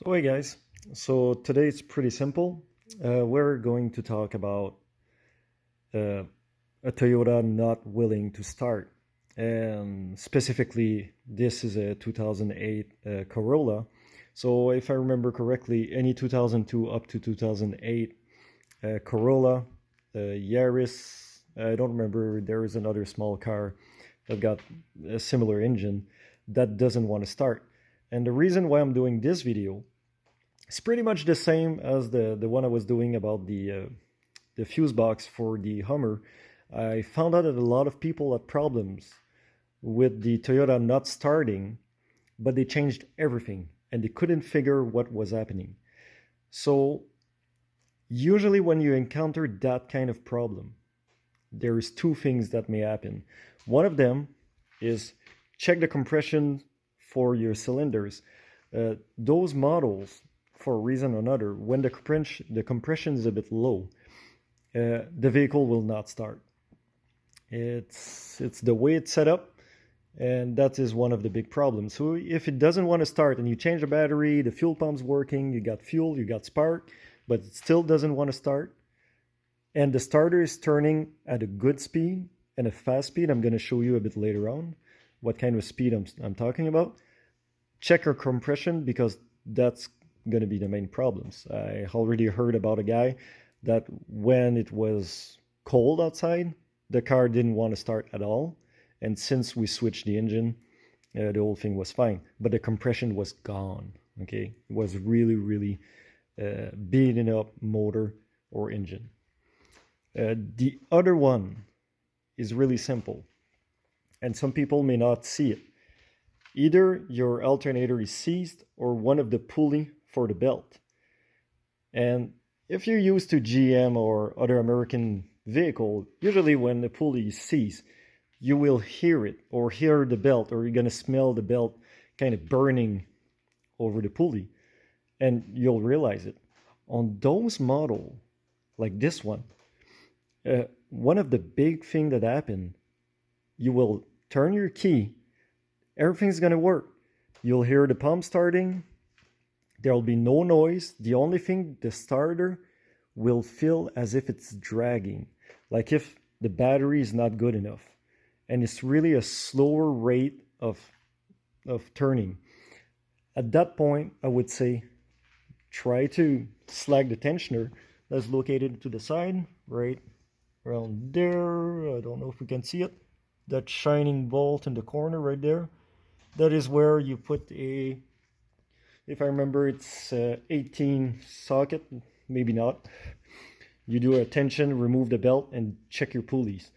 So hey guys, so today it's pretty simple. We're going to talk about uh, a Toyota not willing to start. And specifically, this is a 2008 Corolla. So if I remember correctly, any 2002 up to 2008 Corolla, Yaris, I don't remember, there is another small car that got a similar engine that doesn't want to start. And the reason why I'm doing this video, it's pretty much the same as the one I was doing about the fuse box for the Hummer. I found out that a lot of people had problems with the Toyota not starting, but they changed everything and they couldn't figure what was happening. So usually when you encounter that kind of problem, there's two things that may happen. One of them is check the compression for your cylinders. Those models, for a reason or another, when the compression is a bit low, the vehicle will not start. It's the way it's set up, and that is one of the big problems. So if it doesn't want to start and you change the battery, the fuel pump's working, you got fuel, you got spark, but it still doesn't want to start, and the starter is turning at a good speed and a fast speed, I'm going to show you a bit later on what kind of speed I'm talking about. Check your compression, because that's going to be the main problems. I already heard about a guy that when it was cold outside, the car didn't want to start at all. And since we switched the engine, the whole thing was fine. But the compression was gone. Okay, it was really beating up motor or engine. The other one is really simple, and some people may not see it. Either your alternator is seized or one of the pulley for the belt. And if you're used to GM or other American vehicle, usually when the pulley is seized, you will hear it or hear the belt, or you're going to smell the belt kind of burning over the pulley, and you'll realize it. On those model, like this one of the big thing that happen, you will turn your key, everything's going to work. You'll hear the pump starting. There'll be no noise. The only thing, the starter will feel as if it's dragging, like if the battery is not good enough. And it's really a slower rate of turning. At that point, I would say try to slag the tensioner that's located to the side, right around there. I don't know if we can see it. That shining bolt in the corner right there. That is where you put a, if I remember, it's 18 socket, maybe not. You do a tension, remove the belt, and check your pulleys.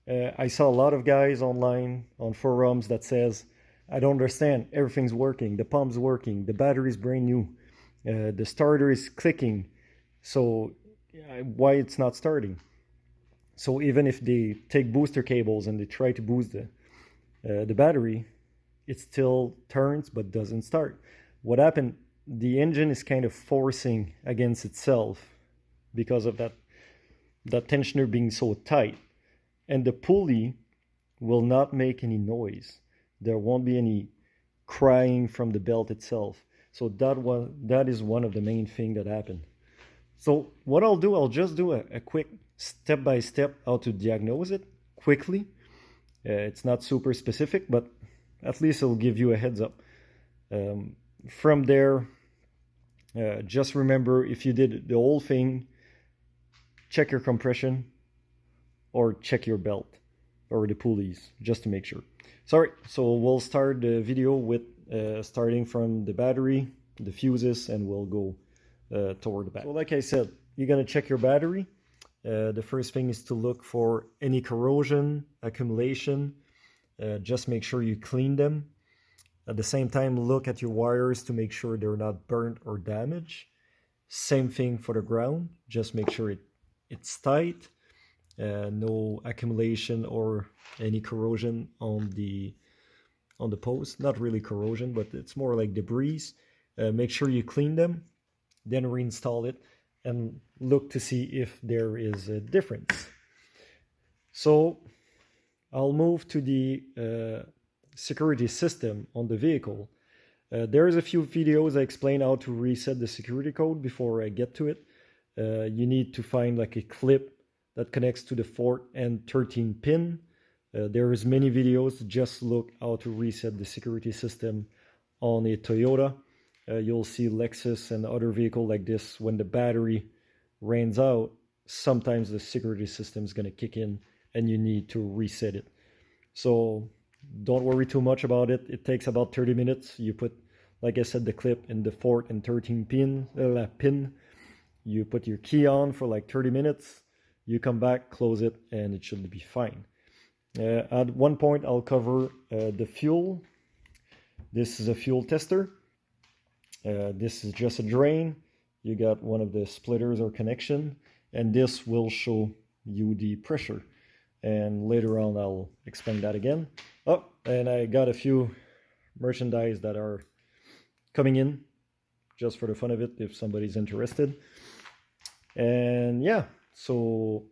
I saw a lot of guys online on forums that says, I don't understand, everything's working, the pump's working, the battery's brand new, the starter is clicking, so why it's not starting? So even if they take booster cables and they try to boost the battery, it still turns but doesn't start. What happened? The engine is kind of forcing against itself because of that tensioner being so tight, and the pulley will not make any noise. There won't be any crying from the belt itself. So that is one of the main thing that happened. So what I'll do, I'll just do a quick step-by-step how to diagnose it quickly. It's not super specific, but at least it'll give you a heads up. From there, just remember, if you did the whole thing, check your compression or check your belt or the pulleys just to make sure. Sorry, so we'll start the video with starting from the battery, the fuses, and we'll go toward the back. So like I said, you're going to check your battery. The first thing is to look for any corrosion, accumulation. Just make sure you clean them. At the same time, look at your wires to make sure they're not burnt or damaged. Same thing for the ground. Just make sure it's tight. No accumulation or any corrosion on the post. Not really corrosion, but it's more like debris. Make sure you clean them, then reinstall it, and look to see if there is a difference. So I'll move to the security system on the vehicle. There's a few videos I explain how to reset the security code. Before I get to it, you need to find like a clip that connects to the 4 and 13 pin. There is many videos. Just look how to reset the security system on a Toyota. You'll see Lexus and other vehicles like this. When the battery runs out, sometimes the security system is going to kick in and you need to reset it. So don't worry too much about it. It takes about 30 minutes. You put, like I said, the clip in the 4 and 13 pin. You put your key on for like 30 minutes. You come back, close it, and it should be fine. At one point, I'll cover the fuel. This is a fuel tester. This is just a drain. You got one of the splitters or connection, and this will show you the pressure. And later on, I'll explain that again. Oh, and I got a few merchandise that are coming in just for the fun of it if somebody's interested. And yeah, so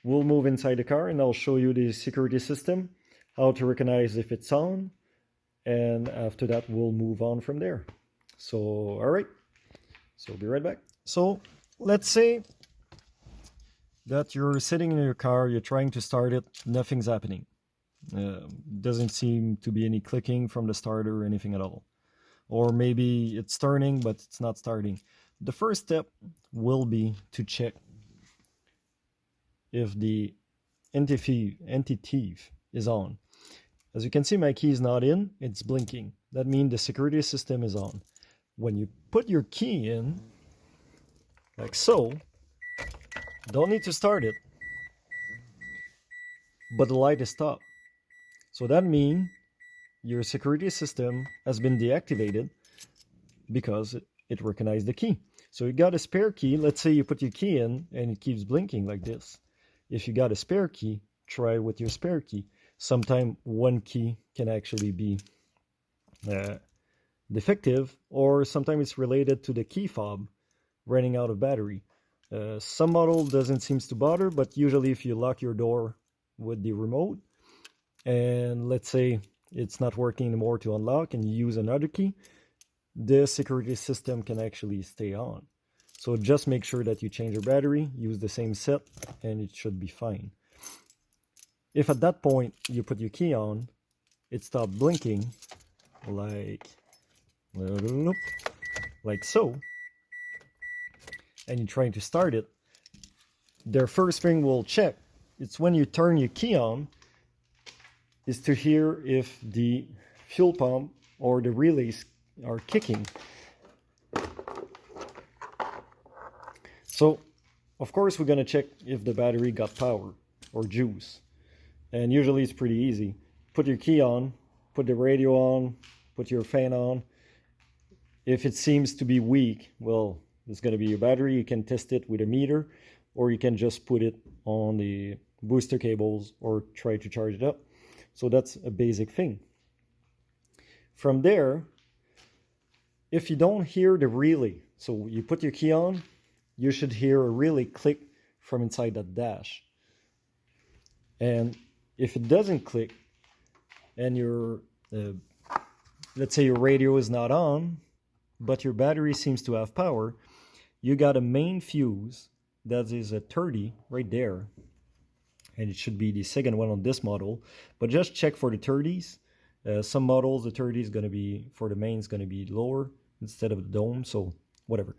we'll move inside the car and I'll show you the security system, how to recognize if it's on, and after that we'll move on from there. So all right, so I'll be right back. So let's say that you're sitting in your car, you're trying to start it, nothing's happening. Doesn't seem to be any clicking from the starter or anything at all. Or maybe it's turning, but it's not starting. The first step will be to check if the anti-thief is on. As you can see, my key is not in, it's blinking. That means the security system is on. When you put your key in, like so, don't need to start it, but the light is stopped. So that means your security system has been deactivated because it recognized the key. So you got a spare key. Let's say you put your key in and it keeps blinking like this. If you got a spare key, try with your spare key. Sometimes one key can actually be defective, or sometimes it's related to the key fob running out of battery. Some model doesn't seem to bother, but usually if you lock your door with the remote and let's say it's not working anymore to unlock and you use another key, the security system can actually stay on. So just make sure that you change your battery, use the same set, and it should be fine. If at that point you put your key on, it stopped blinking like so, and you're trying to start it, the first thing we'll check, it's when you turn your key on, is to hear if the fuel pump or the relays are kicking. So, of course, we're going to check if the battery got power or juice. And usually it's pretty easy. Put your key on, put the radio on, put your fan on. If it seems to be weak, well, it's going to be your battery. You can test it with a meter, or you can just put it on the booster cables or try to charge it up. So that's a basic thing. From there, if you don't hear the relay, so you put your key on, you should hear a relay click from inside that dash. And if it doesn't click and your, let's say your radio is not on, but your battery seems to have power, you got a main fuse that is a 30 right there. And it should be the second one on this model, but just check for the 30s. Some models, the 30 is going to be, for the main, is going to be lower instead of the dome, so whatever.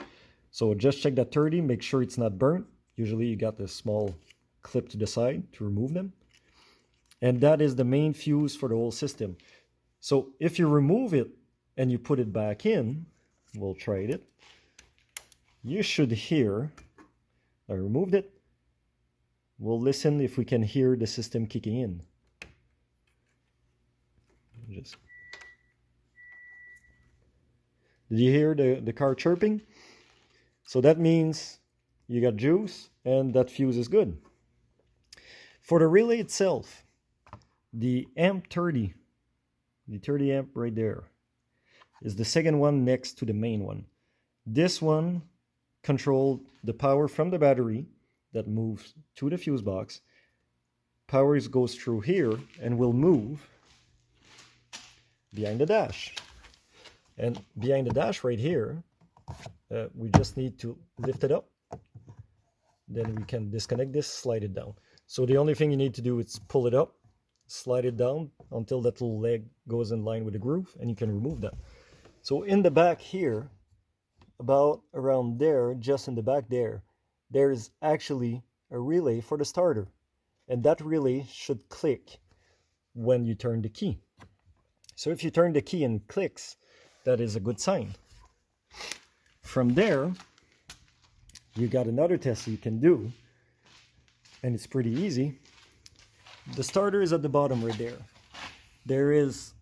So just check that 30, make sure it's not burnt. Usually you got this small clip to the side to remove them. And that is the main fuse for the whole system. So if you remove it and you put it back in, we'll try it. You should hear, I removed it. We'll listen if we can hear the system kicking in. Did you hear the car chirping? So that means you got juice and that fuse is good. For the relay itself, the amp 30, the 30 amp right there, is the second one next to the main one. This one controls the power from the battery that moves to the fuse box. Power goes through here and will move behind the dash. And behind the dash right here, we just need to lift it up. Then we can disconnect this, slide it down. So the only thing you need to do is pull it up, slide it down until that little leg goes in line with the groove, and you can remove that. So in the back here, about around there, just in the back there, there's actually a relay for the starter. And that relay should click when you turn the key. So if you turn the key and it clicks, that is a good sign. From there, you got another test you can do, and it's pretty easy. The starter is at the bottom right there. There is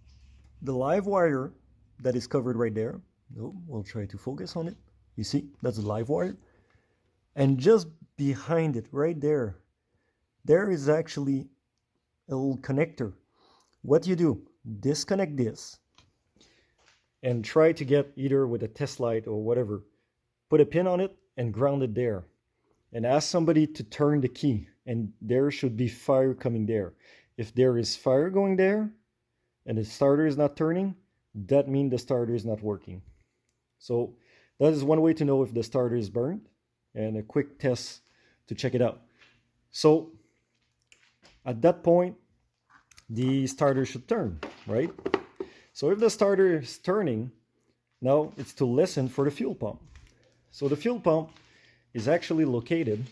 the live wire that is covered right there. Oh, we'll try to focus on it. You see, that's the live wire. And just behind it, right there, there is actually a little connector. What you do, disconnect this and try to get either with a test light or whatever, put a pin on it and ground it there. And ask somebody to turn the key, and there should be fire coming there. If there is fire going there and the starter is not turning, that means the starter is not working. So that is one way to know if the starter is burned, and a quick test to check it out. So at that point, the starter should turn, right? So if the starter is turning, now it's to listen for the fuel pump. So the fuel pump is actually located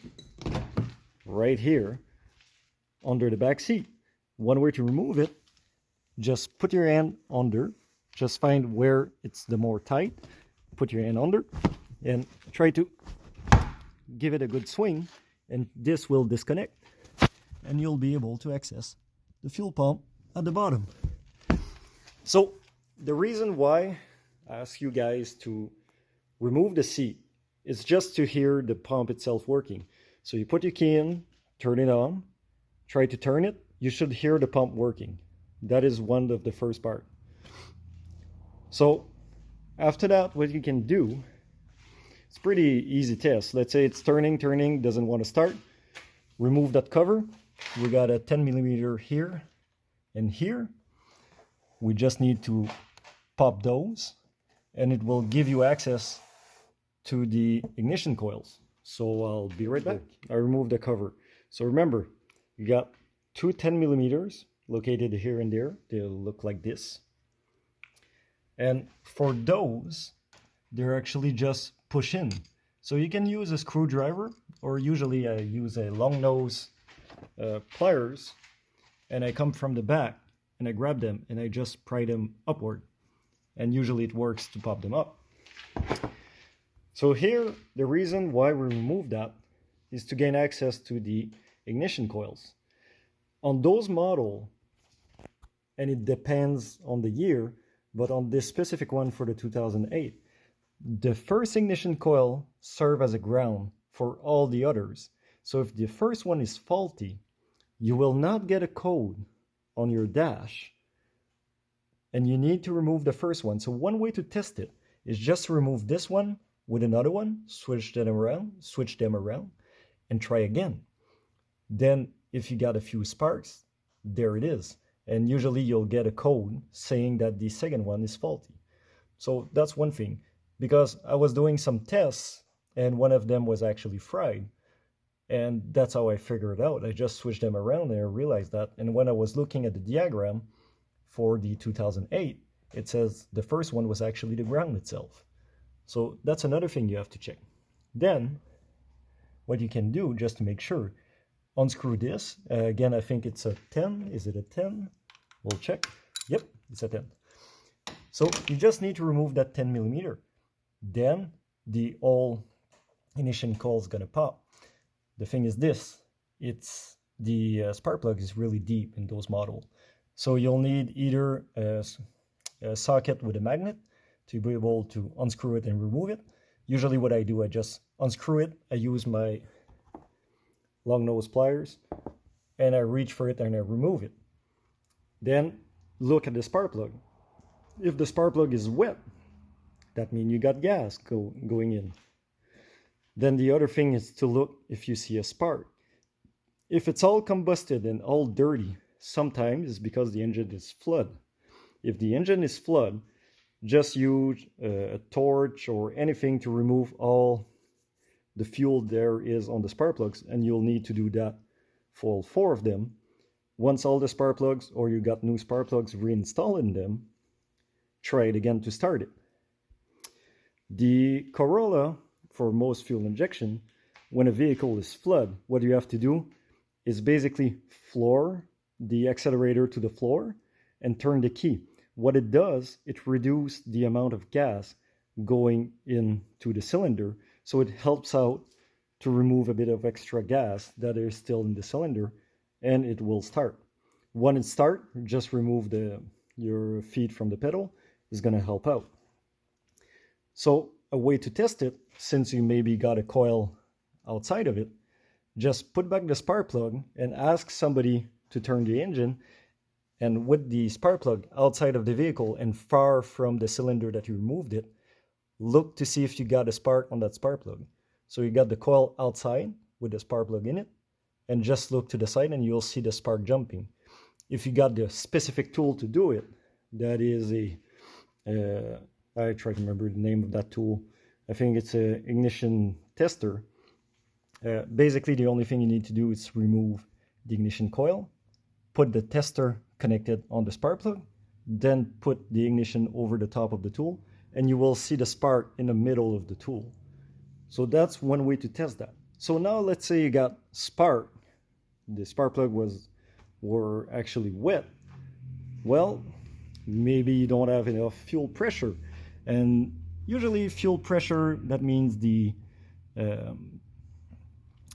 right here under the back seat. One way to remove it, just put your hand under, just find where it's the more tight, put your hand under and try to give it a good swing, and this will disconnect and you'll be able to access the fuel pump at the bottom. So the reason why I ask you guys to remove the seat is just to hear the pump itself working. So you put your key in, turn it on, try to turn it, you should hear the pump working. That is one of the first part. So after that, what you can do, it's pretty easy test. Let's say it's turning, doesn't want to start. Remove that cover. We got a 10 millimeter here and here. We just need to pop those and it will give you access to the ignition coils. So I'll be right back. I removed the cover. So remember, you got two 10 millimeters located here and there. They'll look like this. And for those, they're actually just push in. So you can use a screwdriver, or usually I use a long nose pliers, and I come from the back and I grab them and I just pry them upward. And usually it works to pop them up. So here, the reason why we remove that is to gain access to the ignition coils. On those model, and it depends on the year, but on this specific one for the 2008, the first ignition coil serves as a ground for all the others. So if the first one is faulty, you will not get a code on your dash, and you need to remove the first one. So one way to test it is just to remove this one with another one, switch them around, and try again. Then if you got a few sparks, there it is. And usually you'll get a code saying that the second one is faulty. So that's one thing, because I was doing some tests and one of them was actually fried. And that's how I figured it out. I just switched them around and I realized that. And when I was looking at the diagram for the 2008, it says the first one was actually the ground itself. So that's another thing you have to check. Then what you can do, just to make sure, unscrew this. Again, I think it's a 10. Is it a 10? We'll check. Yep, it's a 10. So you just need to remove that 10 millimeter. Then the all ignition coil is gonna pop. The thing is this, it's the spark plug is really deep in those models. So you'll need either a socket with a magnet to be able to unscrew it and remove it. Usually what I do, I just unscrew it. I use my long nose pliers and I reach for it and I remove it. Then look at the spark plug. If the spark plug is wet, that means you got gas going in. Then the other thing is to look if you see a spark. If it's all combusted and all dirty, sometimes it's because the engine is flood. If the engine is flood, just use a torch or anything to remove all the fuel there is on the spark plugs, and you'll need to do that for all 4 of them. Once all the spark plugs, or you got new spark plugs reinstalled in them, try it again to start it. The Corolla, for most fuel injection, when a vehicle is flood, what you have to do is basically floor the accelerator to the floor and turn the key. What it does, it reduces the amount of gas going into the cylinder, so it helps out to remove a bit of extra gas that is still in the cylinder, and it will start. When it starts, just remove your feet from the pedal. Is going to help out. So a way to test it, since you maybe got a coil outside of it, just put back the spark plug and ask somebody to turn the engine, and with the spark plug outside of the vehicle and far from the cylinder that you removed it, look to see if you got a spark on that spark plug. So you got the coil outside with the spark plug in it, and just look to the side and you'll see the spark jumping. If you got the specific tool to do it, that is I try to remember the name of that tool. I think it's an ignition tester. Basically, the only thing you need to do is remove the ignition coil, put the tester connected on the spark plug, then put the ignition over the top of the tool, and you will see the spark in the middle of the tool. So that's one way to test that. So now let's say you got spark. The spark plug were actually wet. Well, maybe you don't have enough fuel pressure. And usually fuel pressure, that means the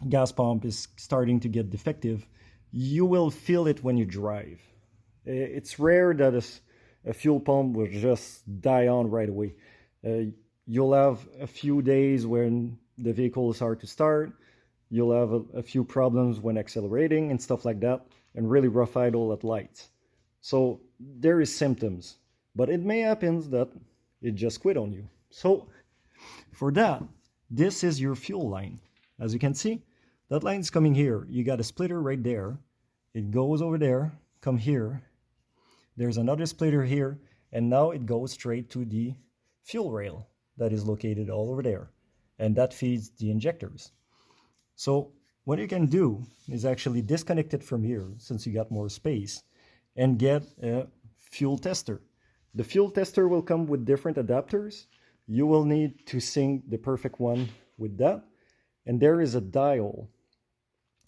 gas pump is starting to get defective. You will feel it when you drive. It's rare that a fuel pump will just die on right away. You'll have a few days when the vehicle is hard to start. You'll have a few problems when accelerating and stuff like that, and really rough idle at lights. So there is symptoms, but it may happen that it just quit on you. So for that, this is your fuel line. As you can see, that line is coming here. You got a splitter right there. It goes over there, come here. There's another splitter here, and now it goes straight to the fuel rail that is located all over there, and that feeds the injectors. So what you can do is actually disconnect it from here, since you got more space, and get a fuel tester. The fuel tester will come with different adapters. You will need to sync the perfect one with that, and there is a dial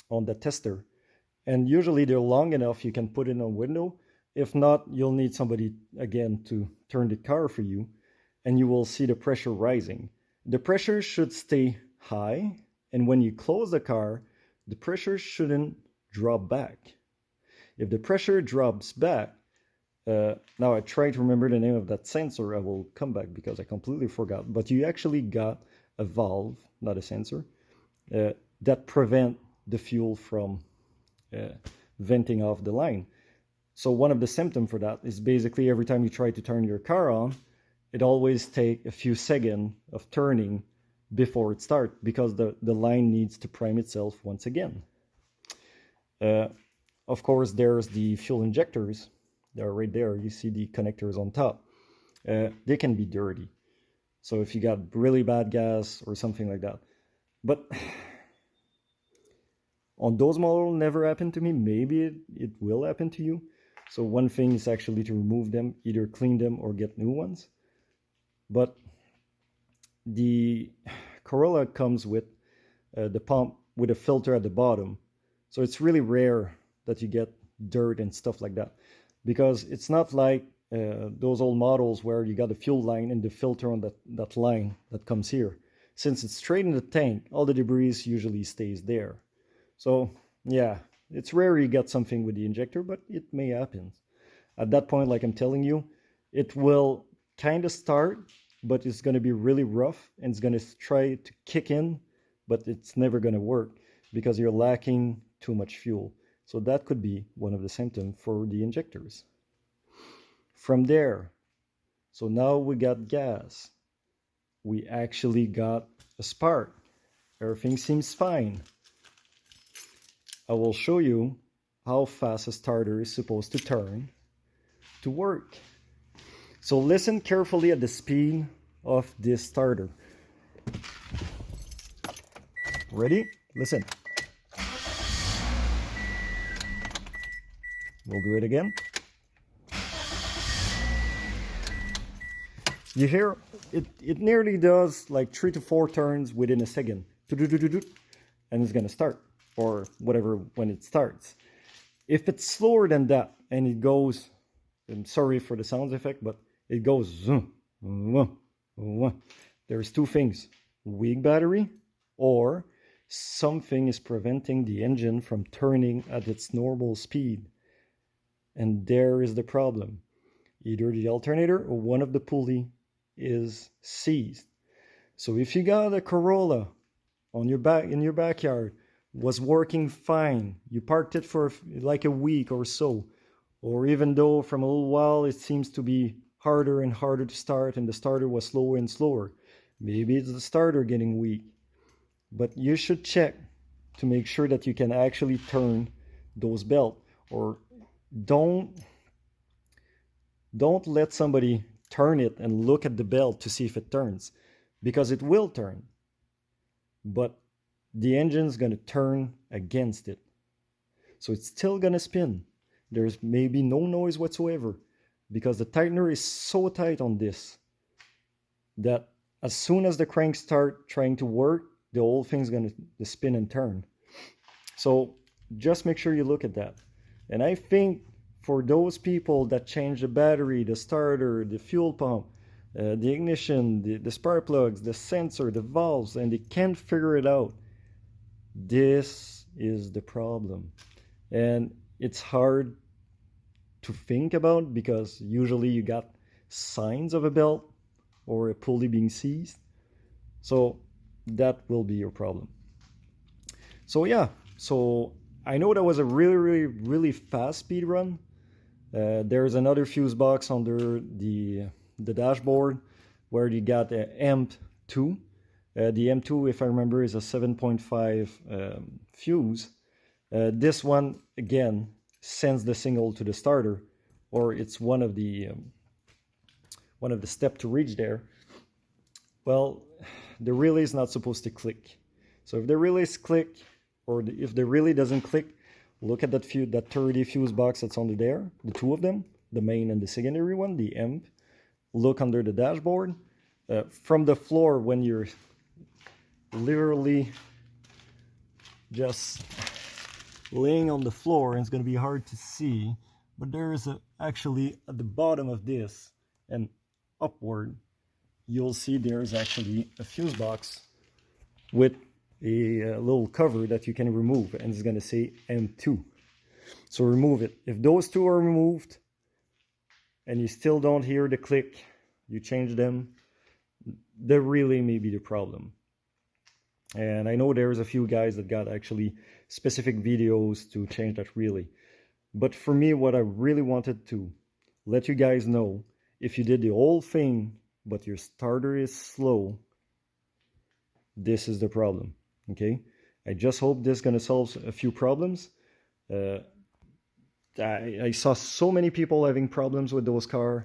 on the tester, and usually they're long enough you can put it on a window. If not, you'll need somebody again to turn the car for you, and you will see the pressure rising. The pressure should stay high, and when you close the car, the pressure shouldn't drop back. If the pressure drops back, now I try to remember the name of that sensor. I will come back because I completely forgot. But you actually got a valve, not a sensor, that prevent the fuel from venting off the line. So one of the symptoms for that is basically every time you try to turn your car on, it always takes a few seconds of turning before it starts, because the line needs to prime itself once again. Of course, there's the fuel injectors. They're right there. You see the connectors on top. They can be dirty. So if you got really bad gas or something like that. But on those models, never happened to me. Maybe it will happen to you. So one thing is actually to remove them, either clean them or get new ones. But the Corolla comes with the pump with a filter at the bottom. So it's really rare that you get dirt and stuff like that, because it's not like those old models where you got a fuel line and the filter on that line that comes here. Since it's straight in the tank, all the debris usually stays there. So yeah, it's rare you get something with the injector, but it may happen. At that point, like I'm telling you, it will kind of start, but it's going to be really rough, and it's going to try to kick in, but it's never going to work because you're lacking too much fuel. So that could be one of the symptoms for the injectors. From there, so now we got gas. We actually got a spark. Everything seems fine. I will show you how fast a starter is supposed to turn to work. So listen carefully at the speed of this starter. Ready? Listen. We'll do it again. You hear it nearly does like 3 to 4 turns within a second. And it's gonna start, or whatever when it starts. If it's slower than that and it goes, I'm sorry for the sound effect, but it goes, there's two things: weak battery, or something is preventing the engine from turning at its normal speed. And there is the problem. Either the alternator or one of the pulley is seized. So if you got a Corolla on your back in your backyard, was working fine, you parked it for like a week or so, or even though from a little while it seems to be harder and harder to start and the starter was slower and slower, maybe it's the starter getting weak. But you should check to make sure that you can actually turn those belts, or don't let somebody turn it and look at the belt to see if it turns, because it will turn, but the engine's going to turn against it. So it's still going to spin. There's maybe no noise whatsoever, because the tightener is so tight on this that as soon as the cranks start trying to work, the whole thing's going to spin and turn. So just make sure you look at that. And I think for those people that change the battery, the starter, the fuel pump, the ignition, the spark plugs, the sensor, the valves, and they can't figure it out, this is the problem. And it's hard to think about, because usually you got signs of a belt or a pulley being seized. So that will be your problem. So yeah, so I know that was a really fast speed run. There's another fuse box under the dashboard where you got the M2. The M2, if I remember, is a 7.5 fuse. This one, again, sends the signal to the starter, or it's one of the steps to reach there. Well, the relay is not supposed to click. So if the relays click, or if the relay doesn't click, look at that 30 fuse box that's under there, the two of them, the main and the secondary one, the M. Look under the dashboard. From the floor, when you're literally just laying on the floor, and it's going to be hard to see, but there is actually at the bottom of this and upward, you'll see there's actually a fuse box with a little cover that you can remove, and it's going to say M2. So remove it. If those two are removed and you still don't hear the click, you change them, the relay may be the problem. And I know there's a few guys that got actually specific videos to change that relay. But for me, what I really wanted to let you guys know, if you did the whole thing but your starter is slow, this is the problem. Okay, I just hope this is going to solve a few problems. I saw so many people having problems with those cars,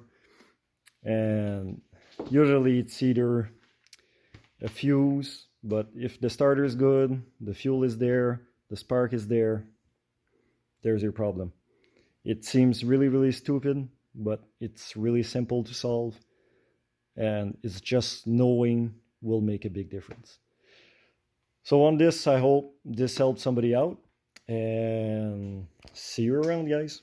and usually it's either a fuse, but if the starter is good, the fuel is there, the spark is there, there's your problem. It seems really stupid, but it's really simple to solve, and it's just knowing will make a big difference. So on this, I hope this helped somebody out, and see you around, guys.